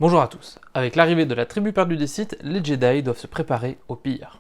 Bonjour à tous. Avec l'arrivée de la tribu perdue des Sith, les Jedi doivent se préparer au pire.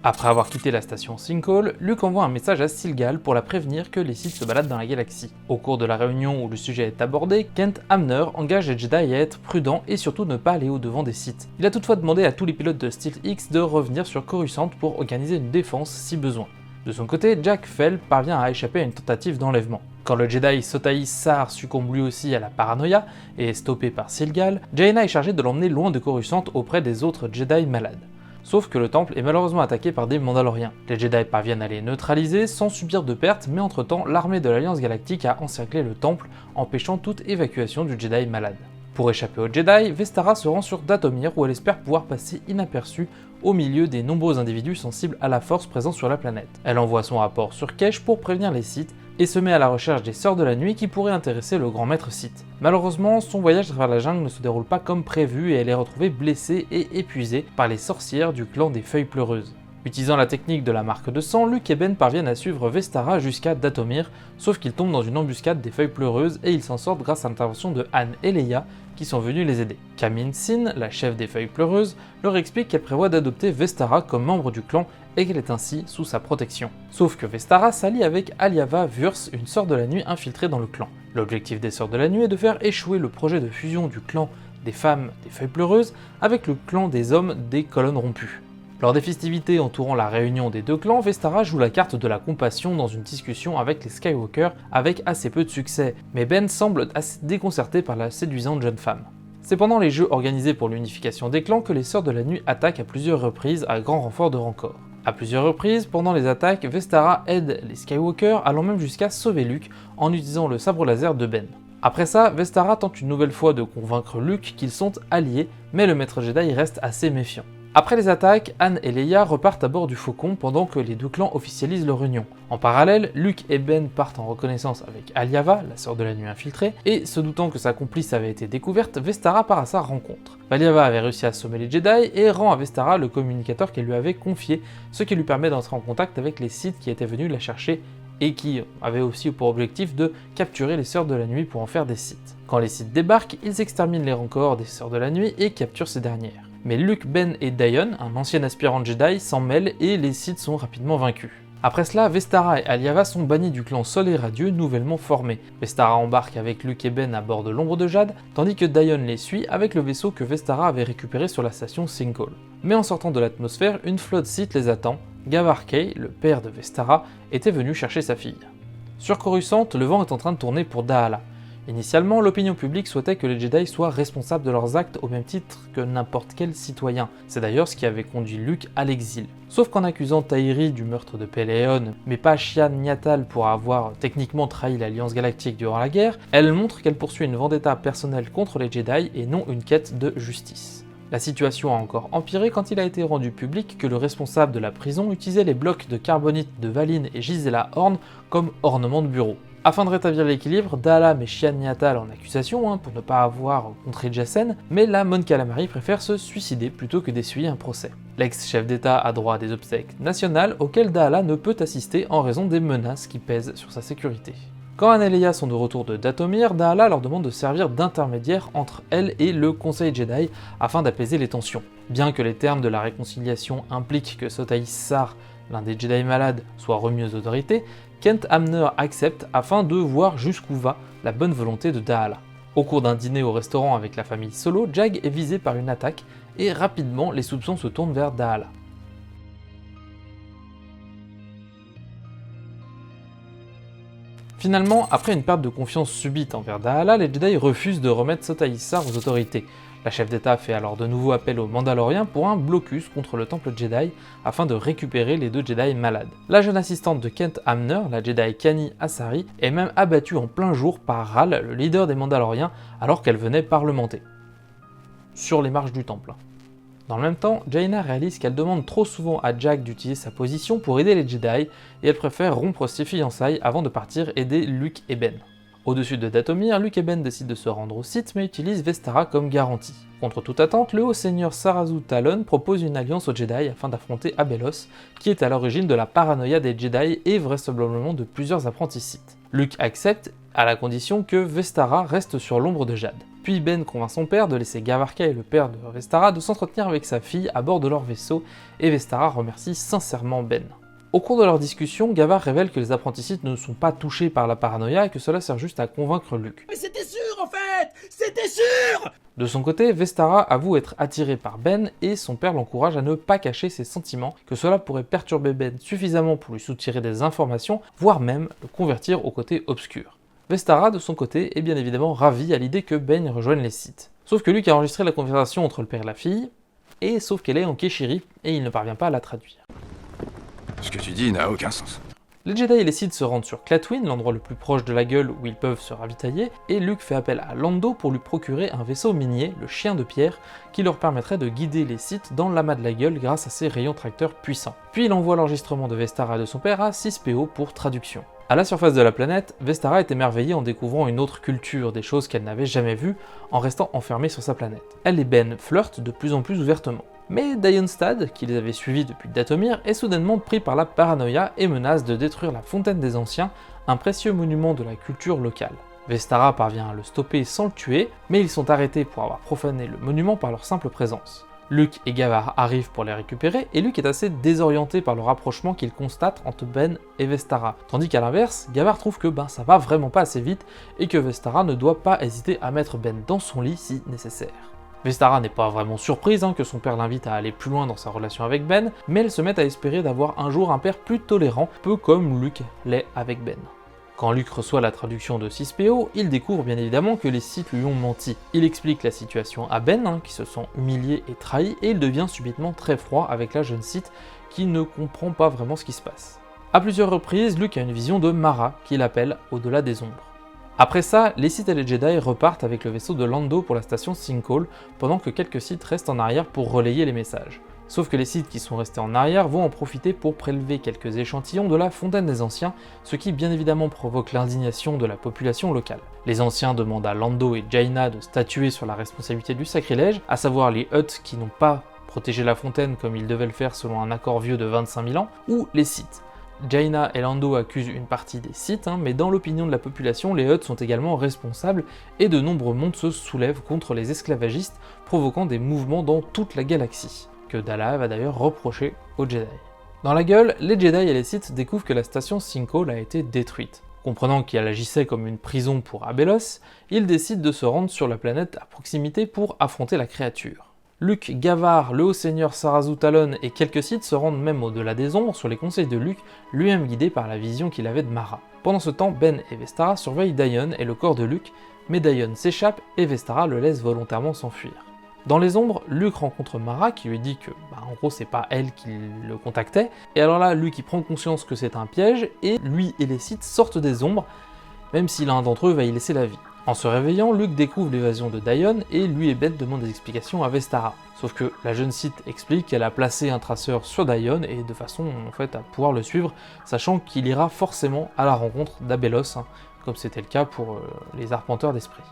Après avoir quitté la station Sinkhole, Luke envoie un message à Stilgar pour la prévenir que les Sith se baladent dans la galaxie. Au cours de la réunion où le sujet est abordé, Kent Hamner engage les Jedi à être prudents et surtout ne pas aller au-devant des Sith. Il a toutefois demandé à tous les pilotes de Stealth X de revenir sur Coruscant pour organiser une défense si besoin. De son côté, Jack Fell parvient à échapper à une tentative d'enlèvement. Quand le Jedi Sotaï Sar succombe lui aussi à la paranoïa et est stoppé par Stilgar, Jaina est chargée de l'emmener loin de Coruscant auprès des autres Jedi malades. Sauf que le temple est malheureusement attaqué par des Mandaloriens. Les Jedi parviennent à les neutraliser sans subir de pertes, mais entre-temps, l'armée de l'Alliance Galactique a encerclé le temple, empêchant toute évacuation du Jedi malade. Pour échapper aux Jedi, Vestara se rend sur Dathomir où elle espère pouvoir passer inaperçue au milieu des nombreux individus sensibles à la force présents sur la planète. Elle envoie son rapport sur Kesh pour prévenir les Sith et se met à la recherche des Sœurs de la Nuit qui pourraient intéresser le grand maître Sith. Malheureusement, son voyage à travers la jungle ne se déroule pas comme prévu et elle est retrouvée blessée et épuisée par les sorcières du clan des Feuilles Pleureuses. Utilisant la technique de la marque de sang, Luke et Ben parviennent à suivre Vestara jusqu'à Dathomir, sauf qu'ils tombent dans une embuscade des Feuilles Pleureuses et ils s'en sortent grâce à l'intervention de Han et Leia qui sont venus les aider. Kamin Sin, la chef des Feuilles Pleureuses, leur explique qu'elle prévoit d'adopter Vestara comme membre du clan et qu'elle est ainsi sous sa protection. Sauf que Vestara s'allie avec Aliava Vurs, une sœur de la nuit infiltrée dans le clan. L'objectif des Sœurs de la Nuit est de faire échouer le projet de fusion du clan des femmes des Feuilles Pleureuses avec le clan des hommes des Colonnes Rompues. Lors des festivités entourant la réunion des deux clans, Vestara joue la carte de la compassion dans une discussion avec les Skywalker avec assez peu de succès, mais Ben semble assez déconcerté par la séduisante jeune femme. C'est pendant les jeux organisés pour l'unification des clans que les Sœurs de la Nuit attaquent à plusieurs reprises à grand renfort de rancor. À plusieurs reprises, pendant les attaques, Vestara aide les Skywalker, allant même jusqu'à sauver Luke en utilisant le sabre laser de Ben. Après ça, Vestara tente une nouvelle fois de convaincre Luke qu'ils sont alliés, mais le maître Jedi reste assez méfiant. Après les attaques, Han et Leia repartent à bord du Faucon pendant que les deux clans officialisent leur union. En parallèle, Luke et Ben partent en reconnaissance avec Aliava, la sœur de la nuit infiltrée, et se doutant que sa complice avait été découverte, Vestara part à sa rencontre. Aliava avait réussi à assommer les Jedi et rend à Vestara le communicateur qu'elle lui avait confié, ce qui lui permet d'entrer en contact avec les Sith qui étaient venus la chercher et qui avaient aussi pour objectif de capturer les Sœurs de la Nuit pour en faire des Sith. Quand les Sith débarquent, ils exterminent les rancors des Sœurs de la Nuit et capturent ces dernières. Mais Luke, Ben et Dion, un ancien aspirant Jedi, s'en mêlent et les Sith sont rapidement vaincus. Après cela, Vestara et Aliava sont bannis du clan Sol et Radieux nouvellement formé. Vestara embarque avec Luke et Ben à bord de l'Ombre de Jade, tandis que Dion les suit avec le vaisseau que Vestara avait récupéré sur la station Sinkhole. Mais en sortant de l'atmosphère, une flotte Sith les attend. Gavar Kay, le père de Vestara, était venu chercher sa fille. Sur Coruscant, le vent est en train de tourner pour Daala. Initialement, l'opinion publique souhaitait que les Jedi soient responsables de leurs actes au même titre que n'importe quel citoyen. C'est d'ailleurs ce qui avait conduit Luke à l'exil. Sauf qu'en accusant Tairi du meurtre de Pellaeon, mais pas Shian Niatal pour avoir techniquement trahi l'Alliance Galactique durant la guerre, elle montre qu'elle poursuit une vendetta personnelle contre les Jedi et non une quête de justice. La situation a encore empiré quand il a été rendu public que le responsable de la prison utilisait les blocs de carbonite de Valine et Gisela Horn comme ornement de bureau. Afin de rétablir l'équilibre, Daala met Shian Niatal en accusation pour ne pas avoir contré Jacen, mais la Mon Calamari préfère se suicider plutôt que d'essuyer un procès. L'ex-chef d'État a droit à des obsèques nationales auxquelles Daala ne peut assister en raison des menaces qui pèsent sur sa sécurité. Quand Han et Leia sont de retour de Dathomir, Daala leur demande de servir d'intermédiaire entre elle et le Conseil Jedi afin d'apaiser les tensions. Bien que les termes de la réconciliation impliquent que Sotaï Sar, l'un des Jedi malades, soit remis aux autorités, Kent Hamner accepte afin de voir jusqu'où va la bonne volonté de Daala. Au cours d'un dîner au restaurant avec la famille Solo, Jag est visé par une attaque et rapidement les soupçons se tournent vers Daala. Finalement, après une perte de confiance subite envers Daala, les Jedi refusent de remettre Sotaï Sar aux autorités. La chef d'État fait alors de nouveau appel aux Mandaloriens pour un blocus contre le temple Jedi afin de récupérer les deux Jedi malades. La jeune assistante de Kent Hamner, la Jedi Kani Asari, est même abattue en plein jour par Ral, le leader des Mandaloriens, alors qu'elle venait parlementer. Sur les marches du temple. Dans le même temps, Jaina réalise qu'elle demande trop souvent à Jack d'utiliser sa position pour aider les Jedi, et elle préfère rompre ses fiançailles avant de partir aider Luke et Ben. Au-dessus de Dathomir, Luke et Ben décident de se rendre au Sith mais utilisent Vestara comme garantie. Contre toute attente, le haut seigneur Sarazu Talon propose une alliance aux Jedi afin d'affronter Abelos, qui est à l'origine de la paranoïa des Jedi et vraisemblablement de plusieurs apprentis Sith. Luke accepte à la condition que Vestara reste sur l'ombre de Jade. Puis Ben convainc son père de laisser Gavarka et le père de Vestara de s'entretenir avec sa fille à bord de leur vaisseau, et Vestara remercie sincèrement Ben. Au cours de leur discussion, Gavar révèle que les apprentis Sith ne sont pas touchés par la paranoïa et que cela sert juste à convaincre Luke. Mais c'était sûr en fait! C'était sûr! De son côté, Vestara avoue être attirée par Ben et son père l'encourage à ne pas cacher ses sentiments, que cela pourrait perturber Ben suffisamment pour lui soutirer des informations, voire même le convertir au côté obscur. Vestara, de son côté, est bien évidemment ravie à l'idée que Ben rejoigne les Sith. Sauf que Luke a enregistré la conversation entre le père et la fille, et sauf qu'elle est en Keshiri, et il ne parvient pas à la traduire. Ce que tu dis n'a aucun sens. Les Jedi et les Sith se rendent sur Clatwin, l'endroit le plus proche de la gueule où ils peuvent se ravitailler, et Luke fait appel à Lando pour lui procurer un vaisseau minier, le Chien de Pierre, qui leur permettrait de guider les Sith dans l'amas de la gueule grâce à ses rayons tracteurs puissants. Puis il envoie l'enregistrement de Vestara et de son père à 6PO pour traduction. À la surface de la planète, Vestara est émerveillée en découvrant une autre culture, des choses qu'elle n'avait jamais vues, en restant enfermée sur sa planète. Elle et Ben flirtent de plus en plus ouvertement. Mais Dionstad, qui les avait suivis depuis Dathomir, est soudainement pris par la paranoïa et menace de détruire la Fontaine des Anciens, un précieux monument de la culture locale. Vestara parvient à le stopper sans le tuer, mais ils sont arrêtés pour avoir profané le monument par leur simple présence. Luke et Gavar arrivent pour les récupérer, et Luke est assez désorienté par le rapprochement qu'il constate entre Ben et Vestara, tandis qu'à l'inverse, Gavar trouve que ça va vraiment pas assez vite, et que Vestara ne doit pas hésiter à mettre Ben dans son lit si nécessaire. Vestara n'est pas vraiment surprise que son père l'invite à aller plus loin dans sa relation avec Ben, mais elle se met à espérer d'avoir un jour un père plus tolérant, peu comme Luke l'est avec Ben. Quand Luke reçoit la traduction de 6PO, il découvre bien évidemment que les Sith lui ont menti. Il explique la situation à Ben, qui se sent humilié et trahi, et il devient subitement très froid avec la jeune Sith, qui ne comprend pas vraiment ce qui se passe. À plusieurs reprises, Luke a une vision de Mara, qu'il appelle au-delà des ombres. Après ça, les Sith et les Jedi repartent avec le vaisseau de Lando pour la station Sinkhole, pendant que quelques Sith restent en arrière pour relayer les messages. Sauf que les Sith qui sont restés en arrière vont en profiter pour prélever quelques échantillons de la Fontaine des Anciens, ce qui bien évidemment provoque l'indignation de la population locale. Les Anciens demandent à Lando et Jaina de statuer sur la responsabilité du sacrilège, à savoir les Hutt qui n'ont pas protégé la fontaine comme ils devaient le faire selon un accord vieux de 25 000 ans, ou les Sith. Jaina et Lando accusent une partie des Sith, mais dans l'opinion de la population, les Hutt sont également responsables et de nombreux mondes se soulèvent contre les esclavagistes, provoquant des mouvements dans toute la galaxie, que Dala va d'ailleurs reprocher aux Jedi. Dans la gueule, les Jedi et les Sith découvrent que la station Sinkhole a été détruite. Comprenant qu'elle agissait comme une prison pour Abelos, ils décident de se rendre sur la planète à proximité pour affronter la créature. Luke, Gavar, le haut seigneur Sarazu Talon et quelques Sith se rendent même au-delà des ombres sur les conseils de Luke, lui-même guidé par la vision qu'il avait de Mara. Pendant ce temps, Ben et Vestara surveillent Dion et le corps de Luke, mais Dion s'échappe et Vestara le laisse volontairement s'enfuir. Dans les ombres, Luke rencontre Mara qui lui dit que, en gros, c'est pas elle qui le contactait, et alors là, Luke il prend conscience que c'est un piège, et lui et les Sith sortent des ombres, même si l'un d'entre eux va y laisser la vie. En se réveillant, Luke découvre l'évasion de Dion et lui et Ben demandent des explications à Vestara. Sauf que la jeune Sith explique qu'elle a placé un traceur sur Dion et de façon à pouvoir le suivre, sachant qu'il ira forcément à la rencontre d'Abelos, comme c'était le cas pour les arpenteurs d'esprit.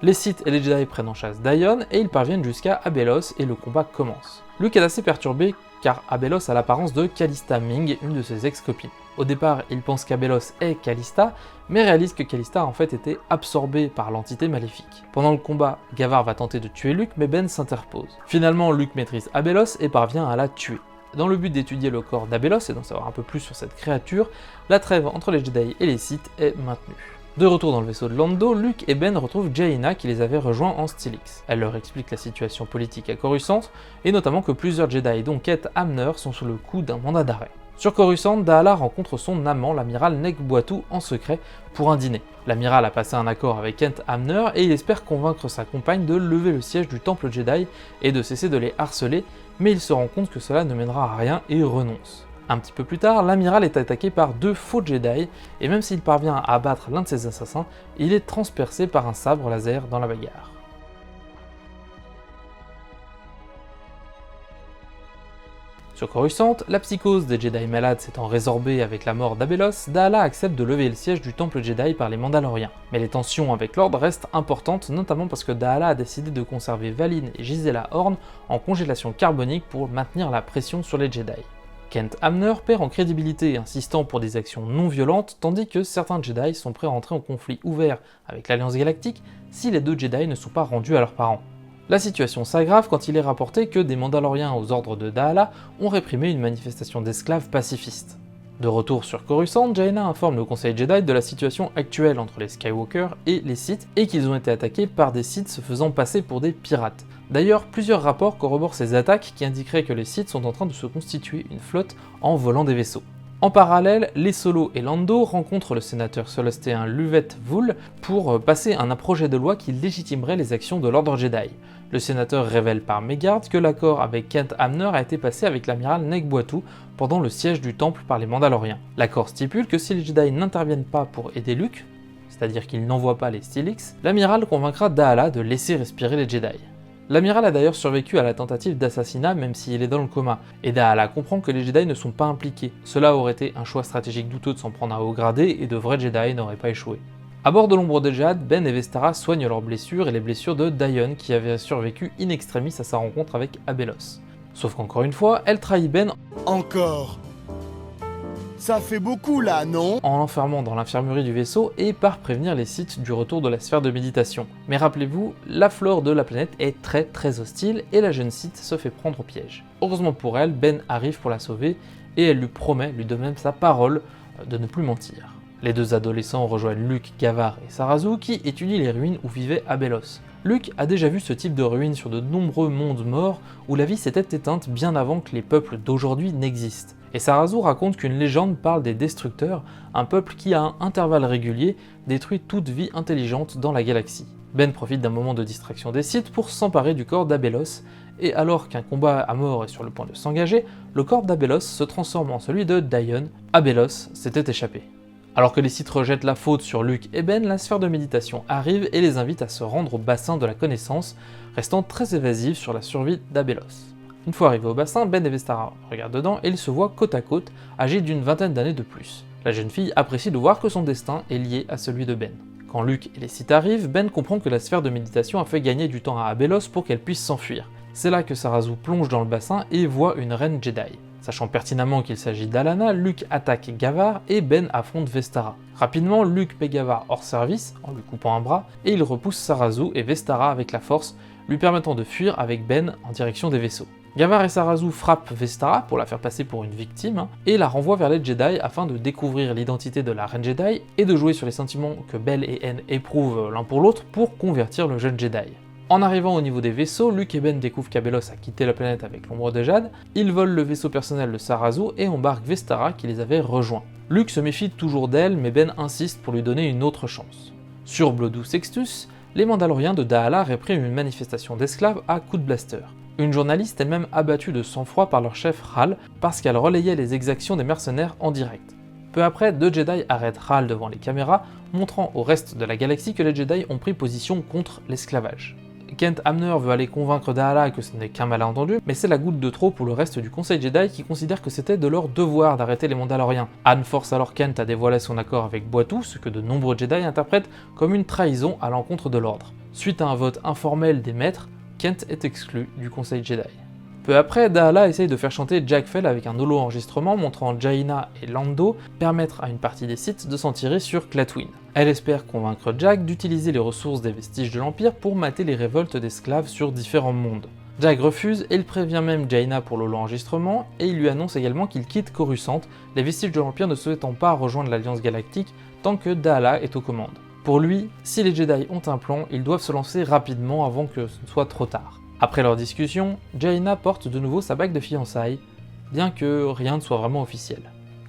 Les Sith et les Jedi prennent en chasse Dion et ils parviennent jusqu'à Abelos et le combat commence. Luke est assez perturbé car Abelos a l'apparence de Callista Ming, une de ses ex-copines. Au départ, il pense qu'Abelos est Callista, mais réalise que Callista a en fait été absorbée par l'entité maléfique. Pendant le combat, Gavar va tenter de tuer Luke, mais Ben s'interpose. Finalement, Luke maîtrise Abelos et parvient à la tuer. Dans le but d'étudier le corps d'Abelos et d'en savoir un peu plus sur cette créature, la trêve entre les Jedi et les Sith est maintenue. De retour dans le vaisseau de Lando, Luke et Ben retrouvent Jaina qui les avait rejoints en Stylix. Elle leur explique la situation politique à Coruscant, et notamment que plusieurs Jedi dont Keth Amner sont sous le coup d'un mandat d'arrêt. Sur Coruscant, Daala rencontre son amant, l'amiral Nekboatu, en secret pour un dîner. L'amiral a passé un accord avec Kent Amner et il espère convaincre sa compagne de lever le siège du temple Jedi et de cesser de les harceler, mais il se rend compte que cela ne mènera à rien et renonce. Un petit peu plus tard, l'amiral est attaqué par 2 faux Jedi, et même s'il parvient à abattre l'un de ses assassins, il est transpercé par un sabre laser dans la bagarre. Sur Coruscant, la psychose des Jedi malades s'étant résorbée avec la mort d'Abelos, Daala accepte de lever le siège du temple Jedi par les Mandaloriens. Mais les tensions avec l'ordre restent importantes, notamment parce que Daala a décidé de conserver Valine et Gisela Horn en congélation carbonique pour maintenir la pression sur les Jedi. Kent Hamner perd en crédibilité, insistant pour des actions non violentes, tandis que certains Jedi sont prêts à entrer en conflit ouvert avec l'Alliance Galactique si les deux Jedi ne sont pas rendus à leurs parents. La situation s'aggrave quand il est rapporté que des Mandaloriens aux ordres de Daala ont réprimé une manifestation d'esclaves pacifistes. De retour sur Coruscant, Jaina informe le Conseil Jedi de la situation actuelle entre les Skywalker et les Sith et qu'ils ont été attaqués par des Sith se faisant passer pour des pirates. D'ailleurs, plusieurs rapports corroborent ces attaques qui indiqueraient que les Sith sont en train de se constituer une flotte en volant des vaisseaux. En parallèle, les Solo et Lando rencontrent le sénateur célestéen Luveth Vul pour passer un projet de loi qui légitimerait les actions de l'ordre Jedi. Le sénateur révèle par mégarde que l'accord avec Kent Hamner a été passé avec l'amiral Nekboatu pendant le siège du temple par les Mandaloriens. L'accord stipule que si les Jedi n'interviennent pas pour aider Luke, c'est-à-dire qu'ils n'envoient pas les Stylix, l'amiral convaincra Daala de laisser respirer les Jedi. L'amiral a d'ailleurs survécu à la tentative d'assassinat même s'il est dans le coma, et Daala comprend que les Jedi ne sont pas impliqués. Cela aurait été un choix stratégique douteux de s'en prendre à haut gradé et de vrais Jedi n'auraient pas échoué. A bord de l'ombre de Jade, Ben et Vestara soignent leurs blessures et les blessures de Dion qui avait survécu in extremis à sa rencontre avec Abelos. Sauf qu'encore une fois, elle trahit Ben Encore. Ça fait beaucoup là, non? en l'enfermant dans l'infirmerie du vaisseau et par prévenir les Sith du retour de la sphère de méditation. Mais rappelez-vous, la flore de la planète est très hostile et la jeune Sith se fait prendre au piège. Heureusement pour elle, Ben arrive pour la sauver et elle lui promet, lui donne même sa parole, de ne plus mentir. Les deux adolescents rejoignent Luke, Gavar et Sarazu qui étudient les ruines où vivait Abelos. Luke a déjà vu ce type de ruines sur de nombreux mondes morts où la vie s'était éteinte bien avant que les peuples d'aujourd'hui n'existent. Et Sarazu raconte qu'une légende parle des Destructeurs, un peuple qui à un intervalle régulier détruit toute vie intelligente dans la galaxie. Ben profite d'un moment de distraction des Sith pour s'emparer du corps d'Abelos, et alors qu'un combat à mort est sur le point de s'engager, le corps d'Abelos se transforme en celui de Dion. Abelos s'était échappé. Alors que les Sith rejettent la faute sur Luke et Ben, la sphère de méditation arrive et les invite à se rendre au bassin de la connaissance, restant très évasive sur la survie d'Abelos. Une fois arrivés au bassin, Ben et Vestara regardent dedans et ils se voient côte à côte, âgés d'une vingtaine d'années de plus. La jeune fille apprécie de voir que son destin est lié à celui de Ben. Quand Luke et les Sith arrivent, Ben comprend que la sphère de méditation a fait gagner du temps à Abelos pour qu'elle puisse s'enfuir. C'est là que Sarazu plonge dans le bassin et voit une reine Jedi. Sachant pertinemment qu'il s'agit d'Alana, Luke attaque Gavar et Ben affronte Vestara. Rapidement, Luke met Gavar hors service en lui coupant un bras et il repousse Sarazu et Vestara avec la force, lui permettant de fuir avec Ben en direction des vaisseaux. Gavar et Sarazu frappent Vestara pour la faire passer pour une victime et la renvoient vers les Jedi afin de découvrir l'identité de la reine Jedi et de jouer sur les sentiments que Bell et En éprouvent l'un pour l'autre pour convertir le jeune Jedi. En arrivant au niveau des vaisseaux, Luke et Ben découvrent qu'Abelos a quitté la planète avec l'ombre de Jade, ils volent le vaisseau personnel de Sarazu et embarquent Vestara qui les avait rejoints. Luke se méfie toujours d'elle, mais Ben insiste pour lui donner une autre chance. Sur Blodou Sextus, les Mandaloriens de Daala répriment une manifestation d'esclaves à coups de blaster. Une journaliste est même abattue de sang-froid par leur chef Hal parce qu'elle relayait les exactions des mercenaires en direct. Peu après, deux Jedi arrêtent Hal devant les caméras, montrant au reste de la galaxie que les Jedi ont pris position contre l'esclavage. Kent Hamner veut aller convaincre Daala que ce n'est qu'un malentendu, mais c'est la goutte de trop pour le reste du Conseil Jedi qui considère que c'était de leur devoir d'arrêter les Mandaloriens. Han force alors Kent à dévoiler son accord avec Boitou, ce que de nombreux Jedi interprètent comme une trahison à l'encontre de l'ordre. Suite à un vote informel des maîtres, Kent est exclu du Conseil Jedi. Peu après, Daala essaye de faire chanter Jack Fell avec un holo-enregistrement montrant Jaina et Lando permettre à une partie des Sith de s'en tirer sur Clatooine. Elle espère convaincre Jack d'utiliser les ressources des vestiges de l'Empire pour mater les révoltes d'esclaves sur différents mondes. Jack refuse et il prévient même Jaina pour l'holo-enregistrement et il lui annonce également qu'il quitte Coruscant, les vestiges de l'Empire ne souhaitant pas rejoindre l'Alliance Galactique tant que Daala est aux commandes. Pour lui, si les Jedi ont un plan, ils doivent se lancer rapidement avant que ce ne soit trop tard. Après leur discussion, Jaina porte de nouveau sa bague de fiançailles, bien que rien ne soit vraiment officiel.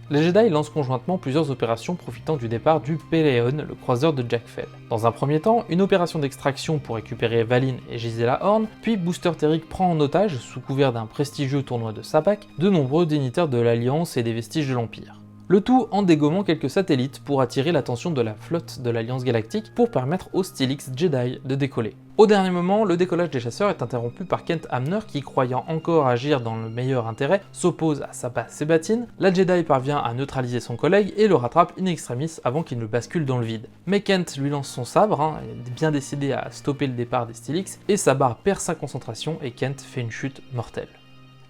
Les Jedi lancent conjointement plusieurs opérations profitant du départ du Peleon, le croiseur de Jack Fell. Dans un premier temps, une opération d'extraction pour récupérer Valine et Gisela Horn, puis Booster Terrick prend en otage, sous couvert d'un prestigieux tournoi de Sabak, de nombreux dignitaires de l'Alliance et des vestiges de l'Empire. Le tout en dégommant quelques satellites pour attirer l'attention de la flotte de l'Alliance Galactique pour permettre aux Steelix Jedi de décoller. Au dernier moment, le décollage des chasseurs est interrompu par Kent Hamner qui, croyant encore agir dans le meilleur intérêt, s'oppose à Sabba Sebatine. La Jedi parvient à neutraliser son collègue et le rattrape in extremis avant qu'il ne bascule dans le vide. Mais Kent lui lance son sabre, il est bien décidé à stopper le départ des Steelix, et Sabba perd sa concentration et Kent fait une chute mortelle.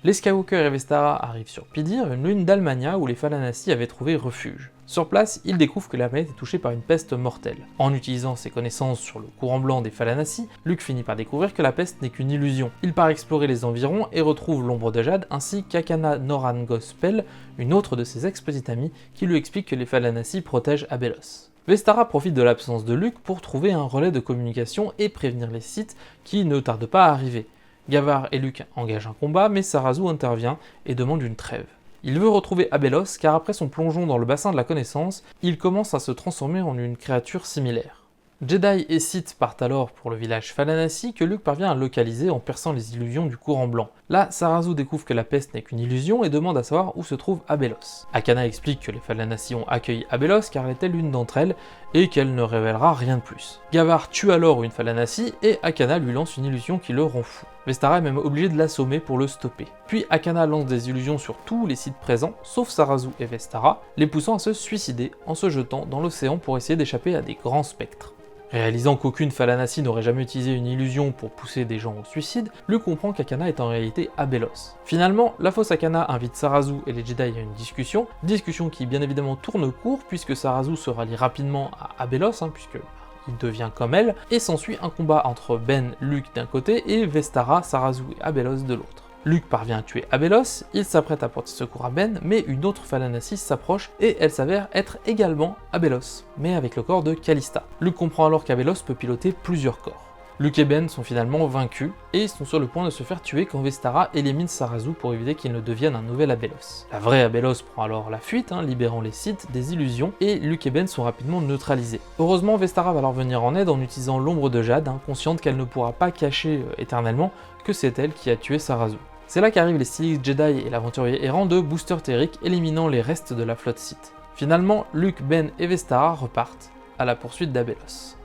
Les Skywalker et Vestara arrivent sur Pidir, une lune d'Almania où les Falanassi avaient trouvé refuge. Sur place, ils découvrent que la planète est touchée par une peste mortelle. En utilisant ses connaissances sur le courant blanc des Falanassi, Luke finit par découvrir que la peste n'est qu'une illusion. Il part explorer les environs et retrouve l'ombre de Jade ainsi qu'Akana Noran Gospel, une autre de ses ex-petites amies, qui lui explique que les Falanassi protègent Abelos. Vestara profite de l'absence de Luke pour trouver un relais de communication et prévenir les Sith qui ne tardent pas à arriver. Gavar et Luke engagent un combat, mais Sarazu intervient et demande une trêve. Il veut retrouver Abelos, car après son plongeon dans le bassin de la connaissance, il commence à se transformer en une créature similaire. Jedi et Sith partent alors pour le village Falanassi que Luke parvient à localiser en perçant les illusions du courant blanc. Là, Sarazu découvre que la peste n'est qu'une illusion et demande à savoir où se trouve Abelos. Akana explique que les Falanassi ont accueilli Abelos car elle était l'une d'entre elles et qu'elle ne révélera rien de plus. Gavar tue alors une Falanassi et Akana lui lance une illusion qui le rend fou. Vestara est même obligé de l'assommer pour le stopper. Puis Akana lance des illusions sur tous les Sith présents, sauf Sarazu et Vestara, les poussant à se suicider en se jetant dans l'océan pour essayer d'échapper à des grands spectres. Réalisant qu'aucune Falanassi n'aurait jamais utilisé une illusion pour pousser des gens au suicide, Luke comprend qu'Akana est en réalité Abelos. Finalement, la fausse Akana invite Sarazu et les Jedi à une discussion qui bien évidemment tourne court puisque Sarazu se rallie rapidement à Abelos, puisque il devient comme elle, et s'ensuit un combat entre Ben, Luke d'un côté et Vestara, Sarazu et Abelos de l'autre. Luke parvient à tuer Abelos, il s'apprête à porter secours à Ben, mais une autre Falanassi s'approche et elle s'avère être également Abelos, mais avec le corps de Callista. Luke comprend alors qu'Abelos peut piloter plusieurs corps. Luke et Ben sont finalement vaincus et sont sur le point de se faire tuer quand Vestara élimine Sarazu pour éviter qu'il ne devienne un nouvel Abelos. La vraie Abelos prend alors la fuite, libérant les Sith des illusions, et Luke et Ben sont rapidement neutralisés. Heureusement, Vestara va leur venir en aide en utilisant l'ombre de Jade, consciente qu'elle ne pourra pas cacher éternellement que c'est elle qui a tué Sarazu. C'est là qu'arrivent les Steelix Jedi et l'aventurier errant de Booster Terrique, éliminant les restes de la flotte Sith. Finalement, Luke, Ben et Vestara repartent à la poursuite d'Abelos.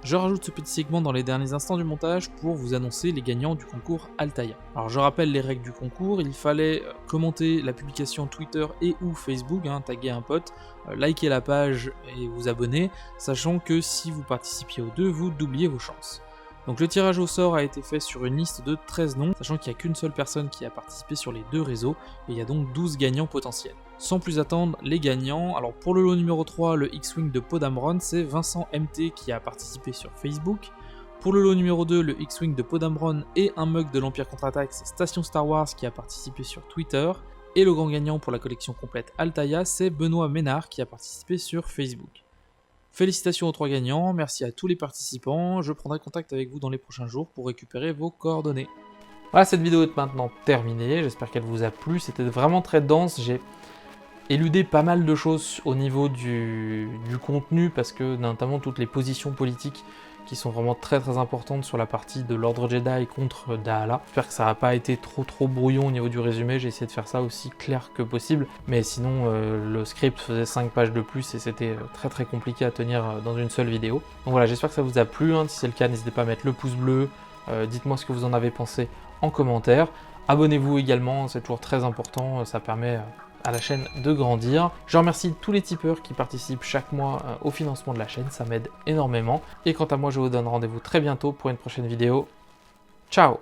Je rajoute ce petit segment dans les derniers instants du montage pour vous annoncer les gagnants du concours Altaïa. Alors je rappelle les règles du concours, il fallait commenter la publication Twitter et ou Facebook, taguer un pote, liker la page et vous abonner, sachant que si vous participiez aux deux, vous doubliez vos chances. Donc le tirage au sort a été fait sur une liste de 13 noms, sachant qu'il n'y a qu'une seule personne qui a participé sur les deux réseaux, et il y a donc 12 gagnants potentiels. Sans plus attendre, les gagnants, alors pour le lot numéro 3, le X-Wing de Podamron, c'est Vincent MT qui a participé sur Facebook. Pour le lot numéro 2, le X-Wing de Podamron et un mug de l'Empire Contre-Attaque, c'est Station Star Wars qui a participé sur Twitter. Et le grand gagnant pour la collection complète Altaïa, c'est Benoît Ménard qui a participé sur Facebook. Félicitations aux 3 gagnants, merci à tous les participants, je prendrai contact avec vous dans les prochains jours pour récupérer vos coordonnées. Voilà, cette vidéo est maintenant terminée, j'espère qu'elle vous a plu, c'était vraiment très dense, j'ai éludé pas mal de choses au niveau du contenu, parce que notamment toutes les positions politiques qui sont vraiment très importantes sur la partie de l'ordre Jedi contre Daala. J'espère que ça n'a pas été trop brouillon au niveau du résumé, j'ai essayé de faire ça aussi clair que possible, mais sinon le script faisait 5 pages de plus et c'était très compliqué à tenir dans une seule vidéo. Donc voilà, j'espère que ça vous a plu, si c'est le cas n'hésitez pas à mettre le pouce bleu, dites-moi ce que vous en avez pensé en commentaire, abonnez-vous également, c'est toujours très important, ça permet à la chaîne de grandir. Je remercie tous les tipeurs qui participent chaque mois au financement de la chaîne, ça m'aide énormément. Et quant à moi, je vous donne rendez-vous très bientôt pour une prochaine vidéo. Ciao!